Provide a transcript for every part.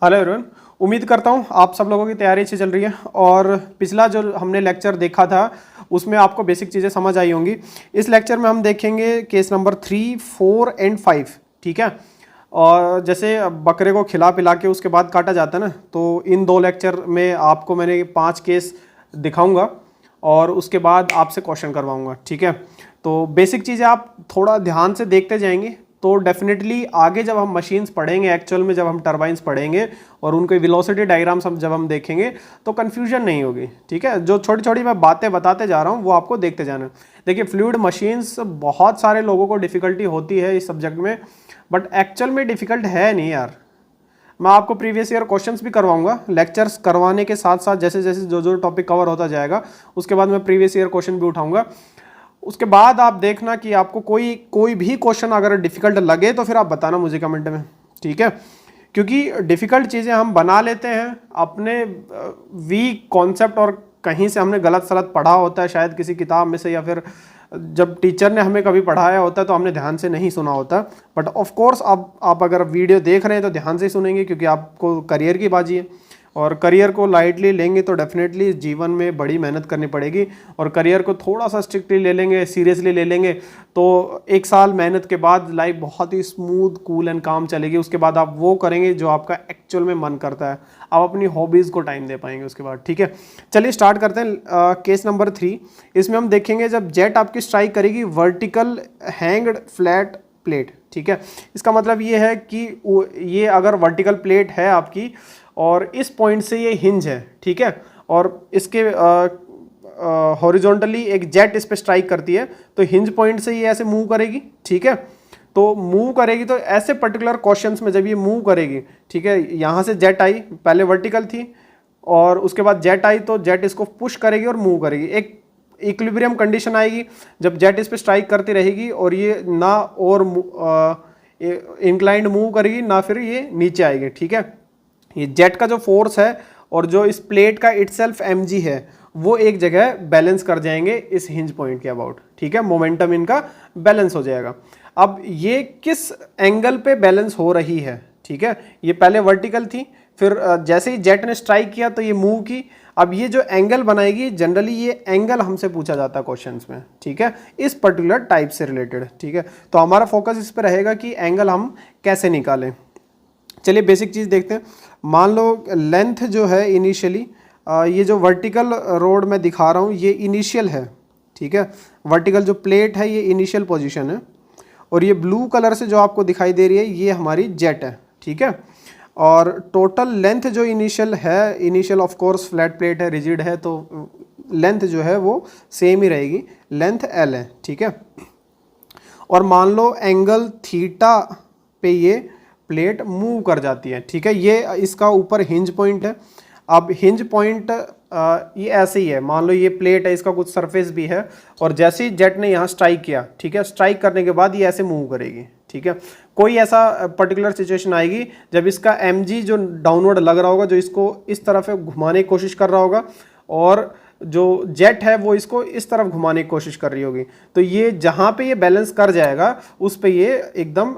Hello everyone. उम्मीद करता हूँ आप सब लोगों की तैयारी अच्छी चल रही है और पिछला जो हमने लेक्चर देखा था उसमें आपको बेसिक चीज़ें समझ आई होंगी। इस लेक्चर में हम देखेंगे केस नंबर 3, 4 एंड 5। ठीक है। और जैसे बकरे को खिला पिला के उसके बाद काटा जाता है ना, तो इन दो लेक्चर में आपको मैंने 5 केस दिखाऊंगा और उसके बाद आपसे क्वेश्चन करवाऊंगा। ठीक है। तो बेसिक चीज़ें आप थोड़ा ध्यान से देखते जाएंगे तो डेफिनेटली आगे जब हम मशीन्स पढ़ेंगे, एक्चुअल में जब हम टरबाइंस पढ़ेंगे और उनके वेलोसिटी डायग्राम्स हम जब हम देखेंगे तो कन्फ्यूजन नहीं होगी। ठीक है। जो छोटी छोटी मैं बातें बताते जा रहा हूँ वो आपको देखते जाना। देखिए, फ्लूइड मशीन्स बहुत सारे लोगों को डिफ़िकल्टी होती है इस सब्जेक्ट में, बट एक्चुअल में डिफ़िकल्ट है नहीं यार। मैं आपको प्रीवियस ईयर क्वेश्चंस भी करवाऊंगा लेक्चर्स करवाने के साथ साथ, जैसे जैसे जो जो टॉपिक कवर होता जाएगा उसके बाद मैं प्रीवियस ईयर क्वेश्चन भी उठाऊंगा। उसके बाद आप देखना कि आपको कोई भी क्वेश्चन अगर डिफिकल्ट लगे तो फिर आप बताना मुझे कमेंट में। ठीक है। क्योंकि डिफिकल्ट चीज़ें हम बना लेते हैं अपने वीक कॉन्सेप्ट, और कहीं से हमने गलत सलत पढ़ा होता है शायद किसी किताब में से, या फिर जब टीचर ने हमें कभी पढ़ाया होता है तो हमने ध्यान से नहीं सुना होता। बट ऑफ कोर्स आप अगर वीडियो देख रहे हैं तो ध्यान से सुनेंगे, क्योंकि आपको करियर की बाजी है और करियर को लाइटली लेंगे तो डेफिनेटली जीवन में बड़ी मेहनत करनी पड़ेगी। और करियर को थोड़ा सा स्ट्रिक्टली ले लेंगे, सीरियसली ले लेंगे तो 1 साल मेहनत के बाद लाइफ बहुत ही स्मूथ, कूल एंड काम चलेगी। उसके बाद आप वो करेंगे जो आपका एक्चुअल में मन करता है, आप अपनी हॉबीज़ को टाइम दे पाएंगे उसके बाद। ठीक है। चलिए स्टार्ट करते हैं केस नंबर 3। इसमें हम देखेंगे जब जेट आपकी स्ट्राइक करेगी वर्टिकल हैंग्ड फ्लैट प्लेट। ठीक है। इसका मतलब ये है कि ये अगर वर्टिकल प्लेट है आपकी और इस पॉइंट से ये हिंज है, ठीक है, और इसके हॉरिजॉन्टली एक जेट इस पे स्ट्राइक करती है तो हिंज पॉइंट से ये ऐसे मूव करेगी। ठीक है। तो मूव करेगी तो ऐसे पर्टिकुलर क्वेश्चंस में जब ये मूव करेगी, ठीक है, यहाँ से जेट आई, पहले वर्टिकल थी और उसके बाद जेट आई तो जेट इसको पुश करेगी और मूव करेगी। एक इक्विलिब्रियम कंडीशन आएगी जब जेट इस पे स्ट्राइक करती रहेगी और ये ना और इंक्लाइंड मूव करेगी ना फिर ये नीचे आएगी। ठीक है। ये जेट का जो फोर्स है और जो इस प्लेट का इटसेल्फ mg है वो एक जगह बैलेंस कर जाएंगे इस हिंज पॉइंट के अबाउट। ठीक है। मोमेंटम इनका बैलेंस हो जाएगा। अब ये किस एंगल पे बैलेंस हो रही है? ठीक है। ये पहले वर्टिकल थी, फिर जैसे ही जेट ने स्ट्राइक किया तो ये मूव की। अब ये जो एंगल बनाएगी, जनरली ये एंगल हमसे पूछा जाता है क्वेश्चंस में। ठीक है। इस पर्टिकुलर टाइप से रिलेटेड। ठीक है। तो हमारा फोकस इस पर रहेगा कि एंगल हम कैसे निकालें। चलिए बेसिक चीज़ देखते हैं। मान लो लेंथ जो है इनिशियली, ये जो वर्टिकल रोड में दिखा रहा हूँ ये इनिशियल है। ठीक है। वर्टिकल जो प्लेट है ये इनिशियल पोजीशन है और ये ब्लू कलर से जो आपको दिखाई दे रही है ये हमारी जेट है। ठीक है। और टोटल लेंथ जो इनिशियल है, initial of course flat plate है, रिजिड है, तो लेंथ जो है वो सेम ही रहेगी, लेंथ एल है। ठीक है। और मान लो एंगल थीटा पे ये प्लेट मूव कर जाती है। ठीक है। ये इसका ऊपर हिंज पॉइंट है। अब हिंज पॉइंट ये ऐसे ही है, मान लो ये प्लेट है, इसका कुछ सरफेस भी है और जैसे ही जेट ने यहाँ स्ट्राइक किया, ठीक है, स्ट्राइक करने के बाद ये ऐसे मूव करेगी। ठीक है। कोई ऐसा पर्टिकुलर सिचुएशन आएगी जब इसका mg जो डाउनवर्ड लग रहा होगा, जो इसको इस तरफ घुमाने की कोशिश कर रहा होगा और जो जेट है वो इसको इस तरफ घुमाने की कोशिश कर रही होगी, तो ये जहाँ पे ये बैलेंस कर जाएगा उस पे ये एकदम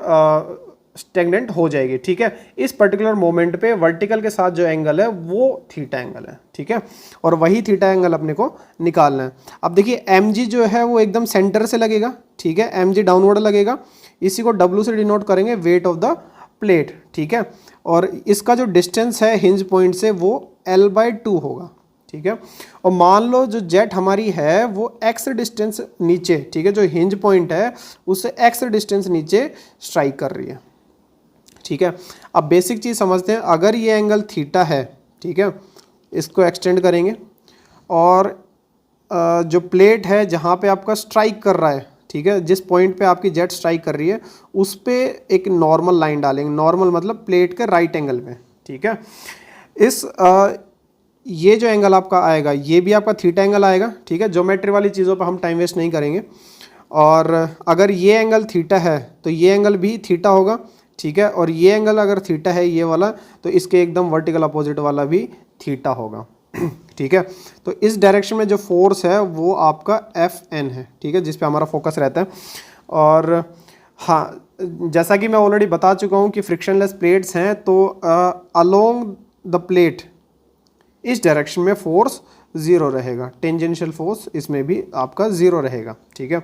स्टेगनेंट हो जाएगी। ठीक है। इस पर्टिकुलर मोमेंट पे वर्टिकल के साथ जो एंगल है वो थीटा एंगल है। ठीक है। और वही थीटा एंगल अपने को निकालना है। अब देखिए mg जो है वो एकदम सेंटर से लगेगा। ठीक है। mg डाउनवर्ड लगेगा, इसी को w से डिनोट करेंगे, वेट ऑफ द प्लेट। ठीक है। और इसका जो डिस्टेंस है हिंज पॉइंट से वो L/2 होगा। ठीक है। और मान लो जो जेट हमारी है वो x डिस्टेंस नीचे, ठीक है, जो हिंज पॉइंट है उससे x डिस्टेंस नीचे स्ट्राइक कर रही है। ठीक है। अब बेसिक चीज़ समझते हैं। अगर ये एंगल थीटा है, ठीक है, इसको एक्सटेंड करेंगे और जो प्लेट है जहाँ पे आपका स्ट्राइक कर रहा है, ठीक है, जिस पॉइंट पे आपकी जेट स्ट्राइक कर रही है उस पे एक नॉर्मल लाइन डालेंगे। नॉर्मल मतलब प्लेट के राइट एंगल पे। ठीक है। इस ये जो एंगल आपका आएगा ये भी आपका थीटा एंगल आएगा। ठीक है। ज्योमेट्री वाली चीज़ों पर हम टाइम वेस्ट नहीं करेंगे। और अगर ये एंगल थीटा है तो ये एंगल भी थीटा होगा। ठीक है। और ये एंगल अगर थीटा है ये वाला, तो इसके एकदम वर्टिकल अपोजिट वाला भी थीटा होगा। ठीक है। तो इस डायरेक्शन में जो फोर्स है वो आपका Fn है। ठीक है। जिस पे हमारा फोकस रहता है। और हाँ, जैसा कि मैं ऑलरेडी बता चुका हूँ कि फ्रिक्शनलेस प्लेट्स हैं, तो अलोंग द प्लेट इस डायरेक्शन में फोर्स ज़ीरो रहेगा, टेंजेंशियल फोर्स इसमें भी आपका ज़ीरो रहेगा। ठीक है,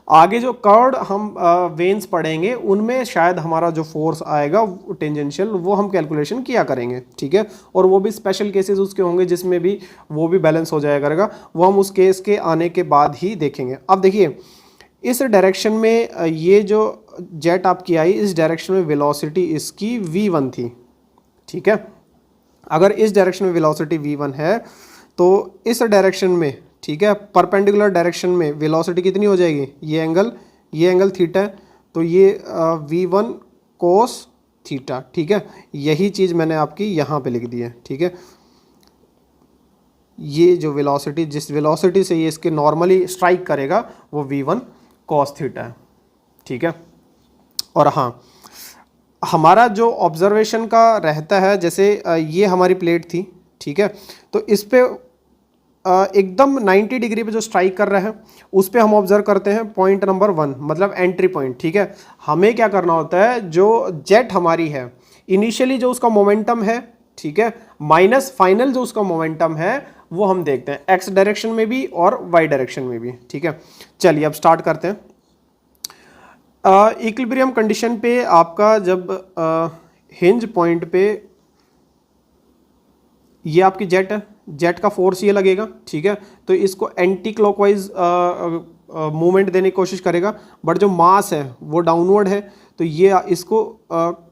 आगे जो कर्व्ड हम वेन्स पढ़ेंगे उनमें शायद हमारा जो फोर्स आएगा टेंजेंशियल वो हम कैलकुलेशन किया करेंगे। ठीक है, और वो भी स्पेशल केसेस उसके होंगे जिसमें भी वो भी बैलेंस हो जाया करेगा, वो हम उस केस के आने के बाद ही देखेंगे। अब देखिए इस डायरेक्शन में ये जो जेट आपकी आई, इस डायरेक्शन में वेलोसिटी इसकी v1 थी। ठीक है, अगर इस डायरेक्शन में वेलोसिटी v1 है तो इस डायरेक्शन में, ठीक है, परपेंडिकुलर डायरेक्शन में वेलोसिटी कितनी हो जाएगी, ये एंगल थीटा है, तो ये v1 कोस थीटा। ठीक है, यही चीज़ मैंने आपकी यहाँ पे लिख दी है। ठीक है, ये जो वेलोसिटी, जिस वेलोसिटी से ये इसके नॉर्मली स्ट्राइक करेगा वो v1 कॉस थीटा है। ठीक है, और हाँ, हमारा जो ऑब्जर्वेशन का रहता है, जैसे ये हमारी प्लेट थी। ठीक है, तो इस पे एकदम 90 डिग्री पे जो स्ट्राइक कर रहा है उस पे हम ऑब्जर्व करते हैं पॉइंट नंबर 1, मतलब एंट्री पॉइंट। ठीक है, हमें क्या करना होता है, जो जेट हमारी है इनिशियली जो उसका मोमेंटम है, ठीक है, माइनस फाइनल जो उसका मोमेंटम है वो हम देखते हैं एक्स डायरेक्शन में भी और वाई डायरेक्शन में भी। ठीक है, चलिए अब स्टार्ट करते हैं। इक्विलिब्रियम कंडीशन पे आपका जब हिंज पॉइंट पे ये आपकी जेट है, जेट का फोर्स ये लगेगा। ठीक है, तो इसको एंटी क्लॉकवाइज मूवमेंट देने की कोशिश करेगा, बट जो मास है वो डाउनवर्ड है, तो ये इसको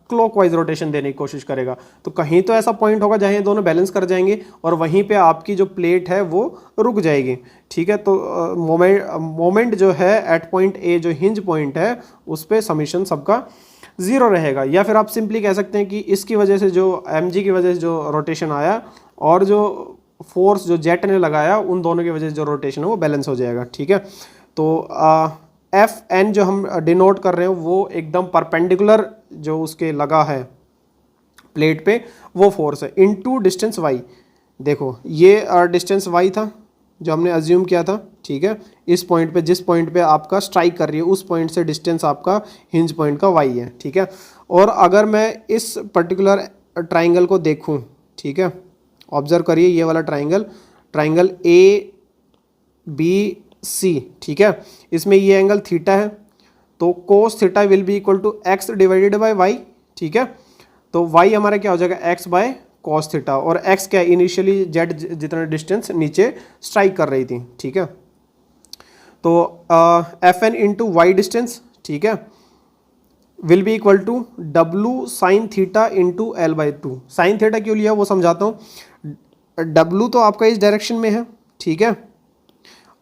क्लॉकवाइज रोटेशन देने की कोशिश करेगा। तो कहीं तो ऐसा पॉइंट होगा जहाँ ये दोनों बैलेंस कर जाएंगे और वहीं पे आपकी जो प्लेट है वो रुक जाएगी। ठीक है, तो मोमेंट जो है एट पॉइंट ए, जो हिंज पॉइंट है, उस पर समीशन सबका ज़ीरो रहेगा। या फिर आप सिंपली कह सकते हैं कि इसकी वजह से, जो mg की वजह से जो रोटेशन आया और जो फोर्स जो जेट ने लगाया, उन दोनों की वजह से जो रोटेशन है वो बैलेंस हो जाएगा। ठीक है, तो एफ एन जो हम डिनोट कर रहे हैं वो एकदम परपेंडिकुलर जो उसके लगा है प्लेट पे वो फोर्स है, इनटू डिस्टेंस वाई। देखो ये डिस्टेंस वाई था जो हमने अज्यूम किया था। ठीक है, इस पॉइंट पे, जिस पॉइंट पे आपका स्ट्राइक कर रही है उस पॉइंट से डिस्टेंस आपका हिंज पॉइंट का वाई है। ठीक है, और अगर मैं इस पर्टिकुलर ट्राइंगल को देखूं, ठीक है, ऑब्जर्व करिए ये वाला ट्राइंगल ए बी सी। ठीक है, इसमें ये एंगल थीटा है, तो cos theta will be equal to x divided by y. ठीक है, तो वाई हमारा क्या हो जाएगा, एक्स बाय कॉस थीटा, और एक्स क्या, इनिशियली जेड जितना डिस्टेंस नीचे स्ट्राइक कर रही थी। ठीक है, तो F N into y distance, ठीक है, will be equal to W sine theta into L by two. Sine theta क्यों लिया वो समझाता हूँ। डब्लू तो आपका इस डायरेक्शन में है, ठीक है,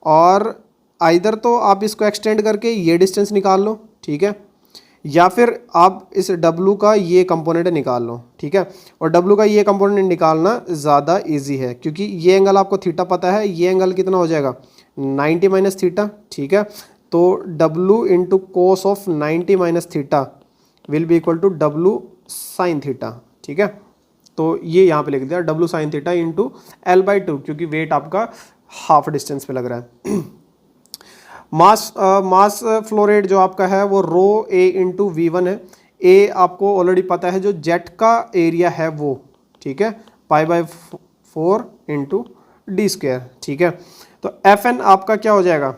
और आइदर तो आप इसको एक्सटेंड करके ये डिस्टेंस निकाल लो, ठीक है, या फिर आप इस W का ये कंपोनेंट निकाल लो। ठीक है, और W का ये कंपोनेंट निकालना ज़्यादा इजी है क्योंकि ये एंगल आपको थीटा पता है, ये एंगल कितना हो जाएगा 90 माइनस थीटा। ठीक है, तो W into cos of 90 minus theta will be equal to W sine theta. ठीक है, तो ये यहाँ पे लिख दिया W sine theta into L by two, क्योंकि वेट आपका हाफ डिस्टेंस पे लग रहा है। मास फ्लो रेट जो आपका है वो रो ए इंटू V1 है। ए आपको ऑलरेडी पता है जो जेट का एरिया है वो, ठीक है, pi by 4 into D square. ठीक है, तो एफ एन आपका क्या हो जाएगा,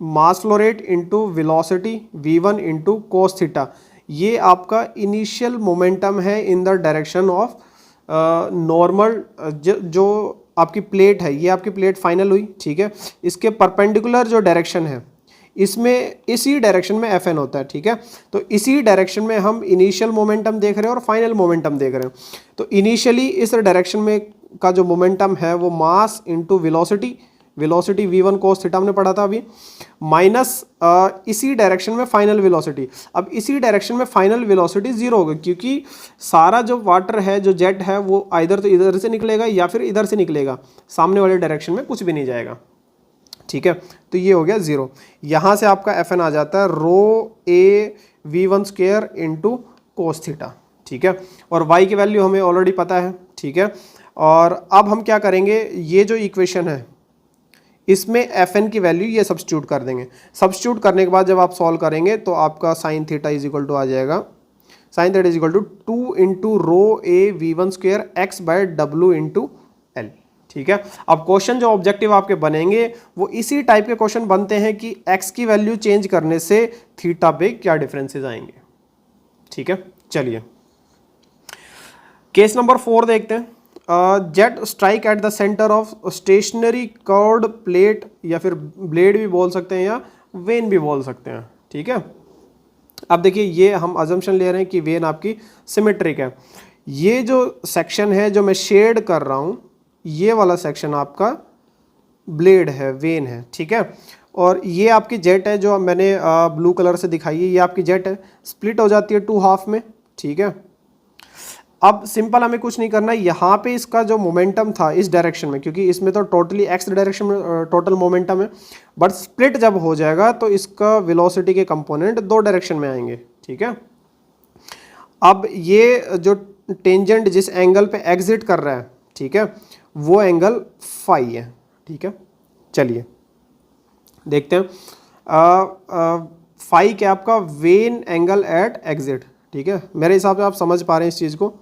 मास flow rate into velocity V1 into cos theta. ये आपका इनिशियल मोमेंटम है in the direction of normal, जो आपकी प्लेट है, ये आपकी प्लेट फाइनल हुई। ठीक है, इसके परपेंडिकुलर जो डायरेक्शन है इसमें इसी डायरेक्शन में एफ एन होता है। ठीक है, तो इसी डायरेक्शन में हम इनिशियल मोमेंटम देख रहे हैं और फाइनल मोमेंटम देख रहे हैं। तो इनिशियली इस डायरेक्शन में का जो मोमेंटम है वो mass into velocity V1 cos theta हमने पढ़ा था अभी, माइनस इसी डायरेक्शन में फाइनल वेलोसिटी। अब इसी डायरेक्शन में फाइनल वेलोसिटी जीरो होगी क्योंकि सारा जो वाटर है, जो जेट है, वो आइदर तो इधर से निकलेगा या फिर इधर से निकलेगा, सामने वाले डायरेक्शन में कुछ भी नहीं जाएगा। ठीक है, तो ये हो गया जीरो। यहाँ से आपका एफ एन आ जाता है rho a V1 square into cos theta. ठीक है, और वाई की वैल्यू हमें ऑलरेडी पता है। ठीक है, और अब हम क्या करेंगे, ये जो इक्वेशन है इसमें एफ एन की वैल्यू ये सब्स्टिट्यूट कर देंगे। सब्स्टिट्यूट करने के बाद जब आप सॉल्व करेंगे तो आपका sine theta is equal to आ जाएगा, sine theta is equal to 2 into rho a v one square x by डब्ल्यू इंटू एल। ठीक है, अब क्वेश्चन जो ऑब्जेक्टिव आपके बनेंगे वो इसी टाइप के क्वेश्चन बनते हैं कि एक्स की वैल्यू चेंज करने से थीटा पे क्या डिफरेंसेस आएंगे। ठीक है, चलिए केस नंबर 4 देखते हैं। Jet strike at the centre of stationary curved plate, या फिर ब्लेड भी बोल सकते हैं या वेन भी बोल सकते हैं। ठीक है, अब देखिए ये हम अजम्पशन ले रहे हैं कि वेन आपकी सिमेट्रिक है। ये जो सेक्शन है जो मैं शेड कर रहा हूं, ये वाला सेक्शन आपका ब्लेड है, वेन है। ठीक है, और ये आपकी जेट है जो मैंने ब्लू कलर से दिखाई है, ये आपकी जेट है, स्प्लिट हो जाती है 2 हाफ में। ठीक है, अब सिंपल हमें कुछ नहीं करना, यहाँ पे इसका जो मोमेंटम था इस डायरेक्शन में, क्योंकि इसमें तो टोटली एक्स डायरेक्शन में टोटल मोमेंटम है, बट स्प्लिट जब हो जाएगा तो इसका वेलोसिटी के कंपोनेंट 2 डायरेक्शन में आएंगे। ठीक है, अब ये जो टेंजेंट जिस एंगल पे एग्जिट कर रहा है, ठीक है, वो एंगल फाई है। ठीक है, चलिए देखते हैं। फाई क्या आपका वेन एंगल एट एग्जिट। ठीक है, मेरे हिसाब से आप समझ पा रहे हैं इस चीज़ को।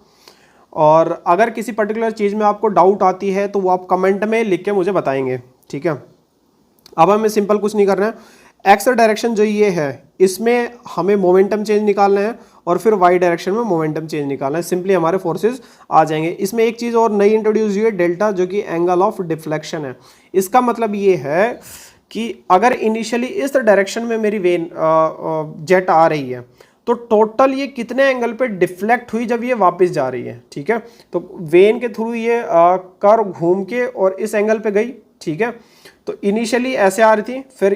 और अगर किसी पर्टिकुलर चीज़ में आपको डाउट आती है तो वो आप कमेंट में लिख के मुझे बताएंगे। ठीक है, अब हमें सिंपल कुछ नहीं करना है, एक्स डायरेक्शन जो ये है इसमें हमें मोमेंटम चेंज निकालना है और फिर वाई डायरेक्शन में मोमेंटम चेंज निकालना है, सिंपली हमारे फोर्सेस आ जाएंगे। इसमें एक चीज़ और नई इंट्रोड्यूस हुई है, डेल्टा, जो कि एंगल ऑफ डिफ्लेक्शन है। इसका मतलब ये है कि अगर इनिशियली इस डायरेक्शन में मेरी वेन जेट आ रही है तो टोटल ये कितने एंगल पे डिफ्लेक्ट हुई जब ये वापस जा रही है। ठीक है, तो वेन के थ्रू ये कर्व घूम के और इस एंगल पे गई। ठीक है, तो इनिशियली ऐसे आ रही थी, फिर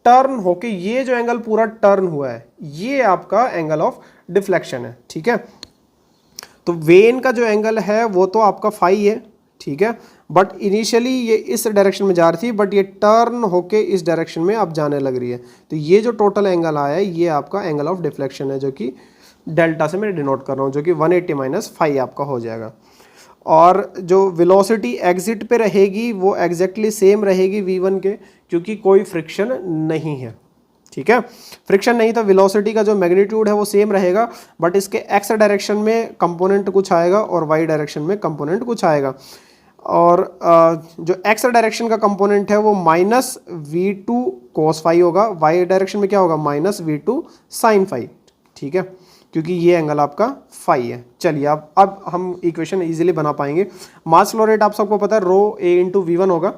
टर्न होके ये जो एंगल पूरा टर्न हुआ है ये आपका एंगल ऑफ डिफ्लेक्शन है। ठीक है, तो वेन का जो एंगल है वो तो आपका फाई है। ठीक है, बट इनिशियली ये इस डायरेक्शन में जा रही थी, बट ये टर्न होके इस डायरेक्शन में अब जाने लग रही है, तो ये जो टोटल एंगल आया है ये आपका एंगल ऑफ डिफ्लेक्शन है, जो कि डेल्टा से मैं डिनोट कर रहा हूँ, जो कि 180 माइनस फाई आपका हो जाएगा। और जो वेलोसिटी एग्जिट पे रहेगी वो एग्जैक्टली सेम रहेगी v1 के, क्योंकि कोई फ्रिक्शन नहीं है। ठीक है, फ्रिक्शन नहीं तो वेलोसिटी का जो मैग्नीट्यूड है वो सेम रहेगा, बट इसके एक्स डायरेक्शन में कंपोनेंट कुछ आएगा और वाई डायरेक्शन में कंपोनेंट कुछ आएगा। और जो एक्स डायरेक्शन का कंपोनेंट है वो माइनस v2 cos फाई होगा, वाई डायरेक्शन में क्या होगा माइनस v2 sin फाई। ठीक है, क्योंकि ये एंगल आपका फाई है। चलिए अब हम इक्वेशन इजीली बना पाएंगे। मास फ्लो रेट आप सबको पता है रो ए इंटू वी वन होगा।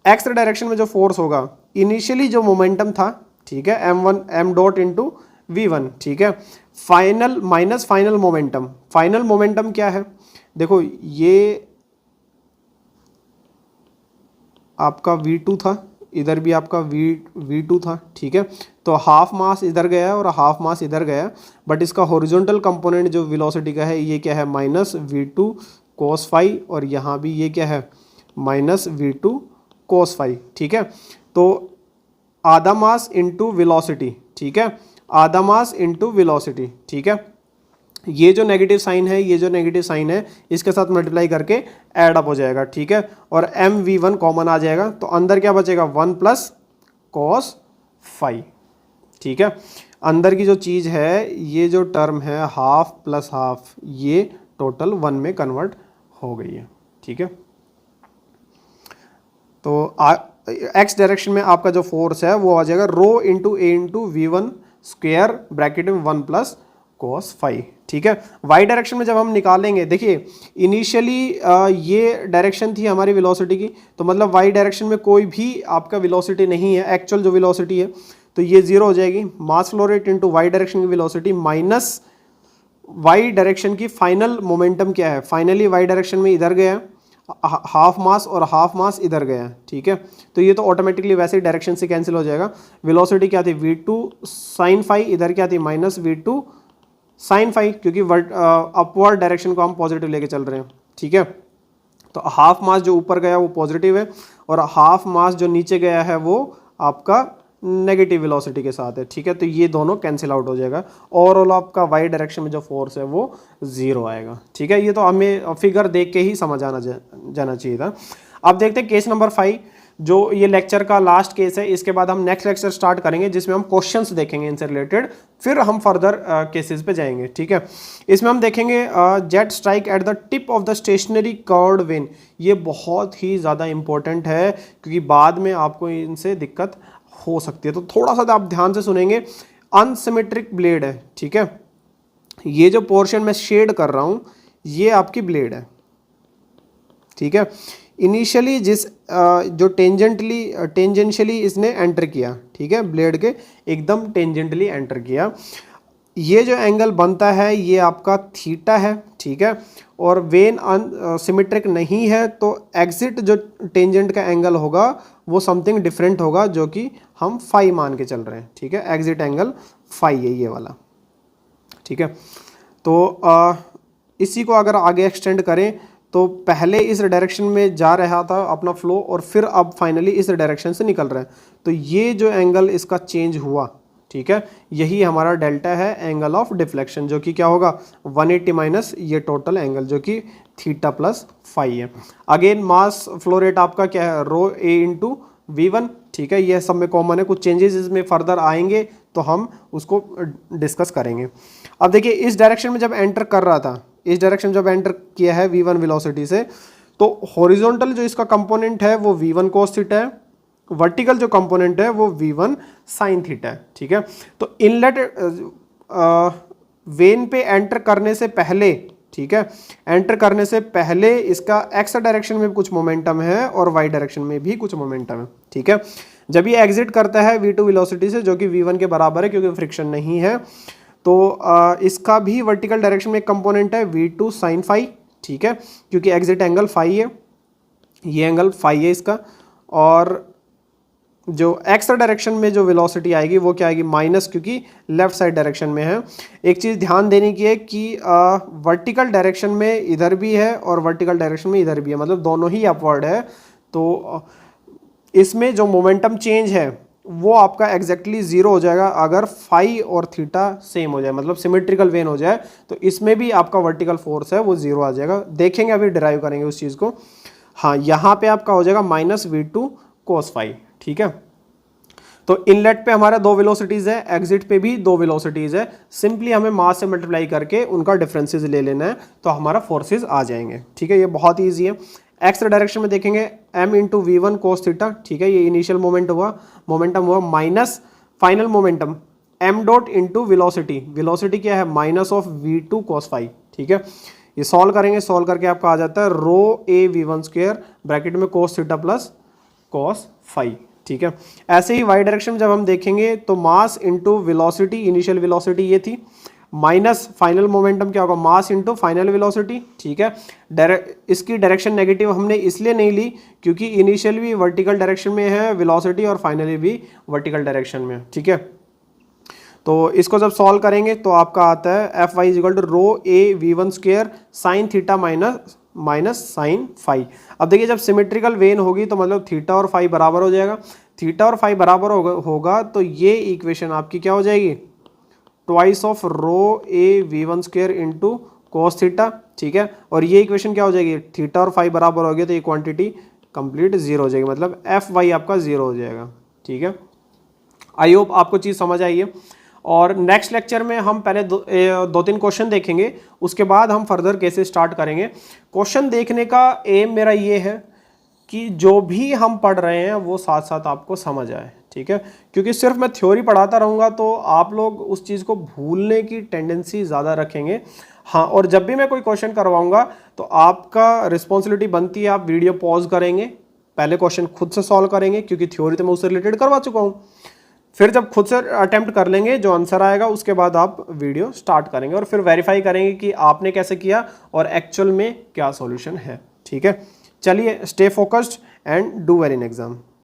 एक्स डायरेक्शन में जो फोर्स होगा, इनिशियली जो मोमेंटम था, ठीक है, m1 m dot into v one. ठीक है, final minus final momentum. Final momentum क्या है, देखो ये आपका v2 था, इधर भी आपका v2 था। ठीक है, तो हाफ मास इधर गया और हाफ मास इधर गया, बट इसका हॉरिजॉन्टल कंपोनेंट जो वेलोसिटी का है ये क्या है माइनस v2 cos फाई, और यहाँ भी ये क्या है माइनस v2 cos फाई। ठीक है, तो आधा मास इंटू वेलोसिटी। ठीक है, आधा मास इंटू वेलोसिटी। ठीक है, ये जो नेगेटिव साइन है, ये जो नेगेटिव साइन है इसके साथ मल्टीप्लाई करके ऐड अप हो जाएगा। ठीक है, और mv1 कॉमन आ जाएगा, तो अंदर क्या बचेगा 1 प्लस cos फाई। ठीक है, अंदर की जो चीज़ है ये जो टर्म है हाफ प्लस हाफ, ये टोटल 1 में कन्वर्ट हो गई है। ठीक है, तो एक्स डायरेक्शन में आपका जो फोर्स है वो आ जाएगा rho into a into v one square bracket में 1 प्लस cos फाई। ठीक है, वाई डायरेक्शन में जब हम निकालेंगे, देखिए इनिशियली ये डायरेक्शन थी हमारी वेलोसिटी की, तो मतलब वाई डायरेक्शन में कोई भी आपका वेलोसिटी नहीं है, एक्चुअल जो वेलोसिटी है, तो ये जीरो हो जाएगी। Mass flow rate into y direction की वेलोसिटी माइनस वाई डायरेक्शन की फाइनल मोमेंटम क्या है, फाइनली वाई डायरेक्शन में इधर गया हाफ मास और हाफ मास इधर गया। ठीक है, तो ये तो ऑटोमेटिकली वैसे ही डायरेक्शन से कैंसिल हो जाएगा। वेलोसिटी क्या थी v2 sin फाई, इधर क्या थी माइनस v2 sin फाई, क्योंकि अपवर्ड डायरेक्शन को हम पॉजिटिव लेके चल रहे हैं। ठीक है, तो हाफ मास जो ऊपर गया वो पॉजिटिव है और हाफ मास जो नीचे गया है वो आपका नेगेटिव वेलोसिटी के साथ है। ठीक है, तो ये दोनों कैंसिल आउट हो जाएगा। ओवरऑल आपका वाई डायरेक्शन में जो फोर्स है वो जीरो आएगा। ठीक है, ये तो हमें फिगर देख के ही समझ आना जाना चाहिए था। अब देखते हैं केस नंबर 5। जो ये लेक्चर का लास्ट केस है, इसके बाद हम नेक्स्ट लेक्चर स्टार्ट करेंगे जिसमें हम क्वेश्चंस देखेंगे इनसे रिलेटेड, फिर हम फर्दर केसेस पे जाएंगे, ठीक है। इसमें हम देखेंगे jet strike at the tip of the stationary curved vane. ये बहुत ही ज़्यादा इंपॉर्टेंट है क्योंकि बाद में आपको इनसे दिक्कत हो सकती है, तो थोड़ा सा आप ध्यान से सुनेंगे। अनसिमेट्रिक ब्लेड है, ठीक है, ये जो पोर्शन मैं शेड कर रहा हूँ ये आपकी ब्लेड है, ठीक है। इनिशियली जिस जो टेंजेंशियली इसने एंटर किया, ठीक है, ब्लेड के एकदम टेंजेंटली एंटर किया, ये जो एंगल बनता है ये आपका थीटा है, ठीक है। और वेन सिमेट्रिक नहीं है तो एग्जिट जो टेंजेंट का एंगल होगा वो समथिंग डिफरेंट होगा, जो कि हम फाई मान के चल रहे हैं, ठीक है। एग्जिट एंगल फाई है ये वाला, ठीक है। तो इसी को अगर आगे एक्सटेंड करें तो पहले इस डायरेक्शन में जा रहा था अपना फ्लो और फिर अब फाइनली इस डायरेक्शन से निकल रहा है, तो ये जो एंगल इसका चेंज हुआ, ठीक है, यही हमारा डेल्टा है, एंगल ऑफ डिफ्लेक्शन, जो कि क्या होगा 180 माइनस ये टोटल एंगल जो कि थीटा प्लस फाई है। अगेन मास फ्लो रेट आपका क्या है, रो ए इंटू V1, ठीक है, ये सब में कॉमन है, कुछ चेंजेस इसमें फर्दर आएंगे तो हम उसको डिस्कस करेंगे। अब देखिए इस डायरेक्शन में जब एंटर कर रहा था, इस डायरेक्शन जब एंटर किया है V1 वेलोसिटी से, तो हॉरिजॉन्टल जो इसका कंपोनेंट है वो V1 cos थीटा है, वर्टिकल जो कंपोनेंट है वो V1 sin थीटा है, ठीक है। तो इनलेट वेन पे एंटर करने से पहले, ठीक है, एंटर करने से पहले इसका एक्स डायरेक्शन में भी कुछ मोमेंटम है और वाई डायरेक्शन में भी कुछ मोमेंटम है, ठीक है। जब ये एग्जिट करता है V2 वेलोसिटी से जो कि V1 के बराबर है क्योंकि फ्रिक्शन नहीं है, तो इसका भी वर्टिकल डायरेक्शन में एक कंपोनेंट है V2 sin फाई, ठीक है, क्योंकि एग्जिट एंगल फाई है, ये एंगल फाई है इसका। और जो एक्स डायरेक्शन में जो वेलोसिटी आएगी वो क्या आएगी माइनस, क्योंकि लेफ्ट साइड डायरेक्शन में है। एक चीज़ ध्यान देने की है कि वर्टिकल डायरेक्शन में इधर भी है और वर्टिकल डायरेक्शन में इधर भी है, मतलब दोनों ही अपवर्ड है, तो इसमें जो मोमेंटम चेंज है वो आपका एग्जैक्टली जीरो हो जाएगा अगर फाई और थीटा सेम हो जाए, मतलब सिमेट्रिकल वेन हो जाए, तो इसमें भी आपका वर्टिकल फोर्स है वो जीरो आ जाएगा। देखेंगे अभी डिराइव करेंगे उस चीज़ को। हाँ, यहाँ पे आपका हो जाएगा -V2 cos फाई, ठीक है। तो इनलेट पे हमारा दो वेलोसिटीज है, एग्जिट पे भी दो वेलोसिटीज है, सिंपली हमें मास से मल्टीप्लाई करके उनका डिफरेंसेस ले लेना है तो हमारा फोर्सेस आ जाएंगे, ठीक है। ये बहुत ईजी है। एक्स डायरेक्शन में देखेंगे m into V1 cos theta, ठीक है, ये इनिशियल मोमेंटम हुआ minus final momentum m dot into velocity, velocity क्या है minus of V2 cos phi, ठीक है। ये सॉल्व करेंगे, सॉल्व करके आपका आ जाता है rho a V1 square bracket में cos theta plus cos phi, ठीक है। ऐसे ही वाई डायरेक्शन में जब हम देखेंगे तो mass into velocity, initial velocity ये थी, माइनस फाइनल मोमेंटम क्या होगा मास इंटू फाइनल वेलोसिटी, ठीक है। इसकी डायरेक्शन नेगेटिव हमने इसलिए नहीं ली क्योंकि इनिशियल भी वर्टिकल डायरेक्शन में है वेलोसिटी और फाइनली भी वर्टिकल डायरेक्शन में, ठीक है। तो इसको जब सॉल्व करेंगे तो आपका आता है Fy equal to rho a V1 square sine theta minus sine phi. अब देखिए जब सिमेट्रिकल वेन होगी तो मतलब थीटा और फाई बराबर हो जाएगा, थीटा और फाई बराबर होगा तो ये इक्वेशन आपकी क्या हो जाएगी twice of rho a V1 square into cos theta, ठीक है। और ये इक्वेशन क्या हो जाएगी थीटा और फाई बराबर हो गया तो ये क्वांटिटी कंप्लीट जीरो हो जाएगी, मतलब Fy आपका जीरो हो जाएगा, ठीक है। आई होप आपको चीज़ समझ आई है। और नेक्स्ट लेक्चर में हम पहले दो तीन क्वेश्चन देखेंगे, उसके बाद हम फर्दर कैसे स्टार्ट करेंगे। क्वेश्चन देखने का एम मेरा ये है कि जो भी हम पढ़ रहे हैं वो साथ साथ आपको समझ आए, ठीक है, क्योंकि सिर्फ मैं थ्योरी पढ़ाता रहूँगा तो आप लोग उस चीज़ को भूलने की टेंडेंसी ज़्यादा रखेंगे। हाँ, और जब भी मैं कोई क्वेश्चन करवाऊँगा तो आपका रिस्पॉन्सिबिलिटी बनती है, आप वीडियो पॉज करेंगे, पहले क्वेश्चन खुद से सॉल्व करेंगे क्योंकि थ्योरी तो मैं उससे रिलेटेड करवा चुका हूँ, फिर जब खुद से अटेम्प्ट कर लेंगे जो आंसर आएगा उसके बाद आप वीडियो स्टार्ट करेंगे और फिर वेरीफाई करेंगे कि आपने कैसे किया और एक्चुअल में क्या सॉल्यूशन है, ठीक है। चलिए, stay focused and do well in exam.